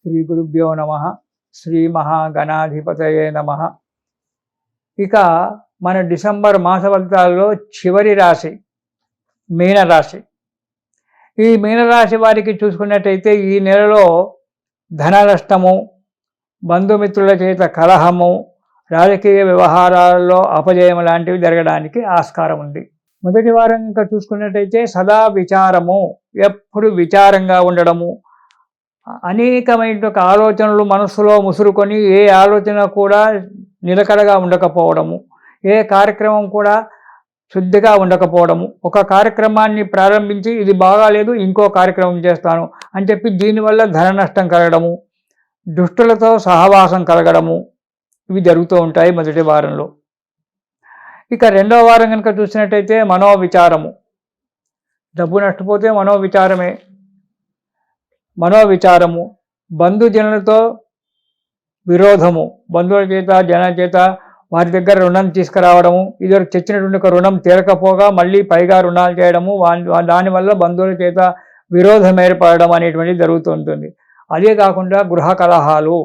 శ్రీ గురుభ్యో నమః. శ్రీ మహాగణాధిపతయే నమః. ఇక మన డిసెంబర్ మాస ఫలితాల్లో చివరి రాశి మీనరాశి. ఈ మీనరాశి వారికి చూసుకున్నట్టయితే ఈ నెలలో ధన నష్టము, బంధుమిత్రుల చేత కలహము, రాజకీయ వ్యవహారాల్లో అపజయం లాంటివి జరగడానికి ఆస్కారం ఉంది. మొదటి వారం ఇంకా చూసుకున్నట్టయితే సదా విచారము, ఎప్పుడు విచారంగా ఉండడము, అనేకమైన ఆలోచనలు మనస్సులో ముసురుకొని ఏ ఆలోచన కూడా నిలకడగా ఉండకపోవడము, ఏ కార్యక్రమం కూడా శుద్ధిగా ఉండకపోవడము, ఒక కార్యక్రమాన్ని ప్రారంభించి ఇది బాగాలేదు ఇంకో కార్యక్రమం చేస్తాను అని చెప్పి దీనివల్ల ధన నష్టం కలగడము, దుష్టులతో సహవాసం కలగడము, ఇవి జరుగుతూ ఉంటాయి మొదటి వారంలో. ఇక రెండవ వారం కనుక చూసినట్టయితే మనోవిచారము, డబ్బు నష్టపోతే మనోవిచారము, బంధుజనులతో విరోధము, బంధువుల చేత జనాల చేత వారి దగ్గర రుణం తీసుకురావడము, ఇద్దరు తెచ్చినటువంటి ఒక రుణం తీరకపోగా మళ్ళీ పైగా రుణాలు చేయడము, దానివల్ల బంధువుల చేత విరోధం ఏర్పడడం అనేటువంటిది జరుగుతూ ఉంటుంది. అదే కాకుండా గృహ కలహాలు,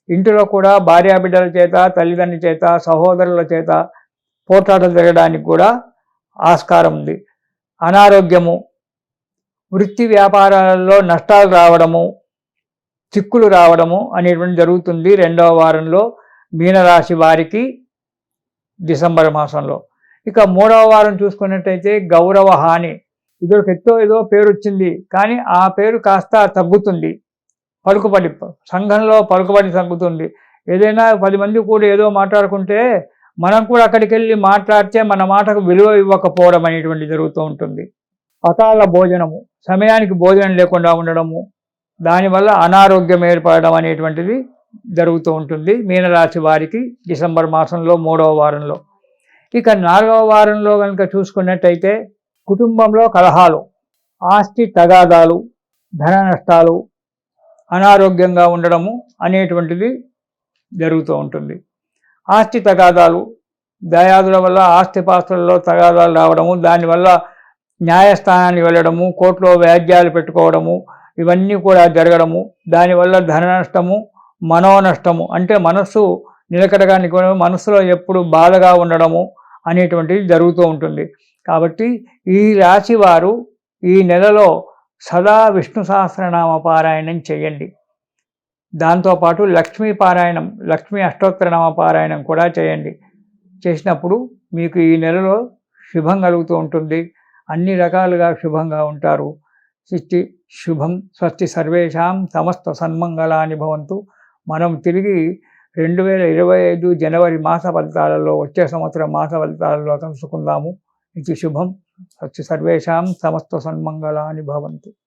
ఇంటిలో కూడా భార్యాబిడ్డల చేత, తల్లిదండ్రుల చేత, సహోదరుల చేత పోట్లాటలు జరగడానికి కూడా ఆస్కారం ఉంది. అనారోగ్యము, వృత్తి వ్యాపారాలలో నష్టాలు రావడము, చిక్కులు రావడము అనేటువంటి జరుగుతుంది రెండవ వారంలో మీనరాశి వారికి డిసెంబర్ మాసంలో. ఇక మూడవ వారం చూసుకున్నట్టయితే గౌరవ హాని, ఇదొక ఏదో పేరు వచ్చింది కానీ ఆ పేరు కాస్త తగ్గుతుంది, పలుకుబడి సంఘంలో పలుకుబడి తగ్గుతుంది. ఏదైనా 10 మంది కూడా ఏదో మాట్లాడుకుంటే మనం కూడా అక్కడికి వెళ్ళి మాట్లాడితే మన మాటకు విలువ ఇవ్వకపోవడం అనేటువంటి జరుగుతూ ఉంటుంది. అకాల భోజనము, సమయానికి భోజనం లేకుండా ఉండడము, దానివల్ల అనారోగ్యం ఏర్పడడం అనేటువంటిది జరుగుతూ ఉంటుంది మీనరాశి వారికి డిసెంబర్ మాసంలో మూడవ వారంలో. ఇక నాలుగవ వారంలో కనుక చూసుకున్నట్టయితే కుటుంబంలో కలహాలు, ఆస్తి తగాదాలు, ధన నష్టాలు, అనారోగ్యంగా ఉండడము అనేటువంటిది జరుగుతూ ఉంటుంది. ఆస్తి తగాదాలు, దయాదుల వల్ల ఆస్తిపాస్తులలో తగాదాలు రావడము, దానివల్ల న్యాయస్థానానికి వెళ్ళడము, కోర్టులో వ్యాజ్యాలు పెట్టుకోవడము, ఇవన్నీ కూడా జరగడము, దానివల్ల ధన నష్టము, మనోనష్టము, అంటే మనస్సు నిలకడగా మనస్సులో ఎప్పుడు బాధగా ఉండడము అనేటువంటిది జరుగుతూ ఉంటుంది. కాబట్టి ఈ రాశి వారు ఈ నెలలో సదా విష్ణు సహస్రనామ పారాయణం చేయండి. దాంతోపాటు లక్ష్మీ పారాయణం, లక్ష్మీ అష్టోత్తరనామ పారాయణం కూడా చేయండి. చేసినప్పుడు మీకు ఈ నెలలో శుభం కలుగుతూ ఉంటుంది, అన్ని రకాలుగా శుభంగా ఉంటారు. శుభం. స్వస్తి సర్వేషాం సమస్త సన్మంగళాని భవంతు. మనం తిరిగి 2025 జనవరి మాస ఫలితాలలో, వచ్చే సంవత్సరం మాస ఫలితాలలో కలుసుకుందాము. ఇది శుభం. స్వస్తి సర్వేషాం సమస్త సన్మంగళాని భవంతు.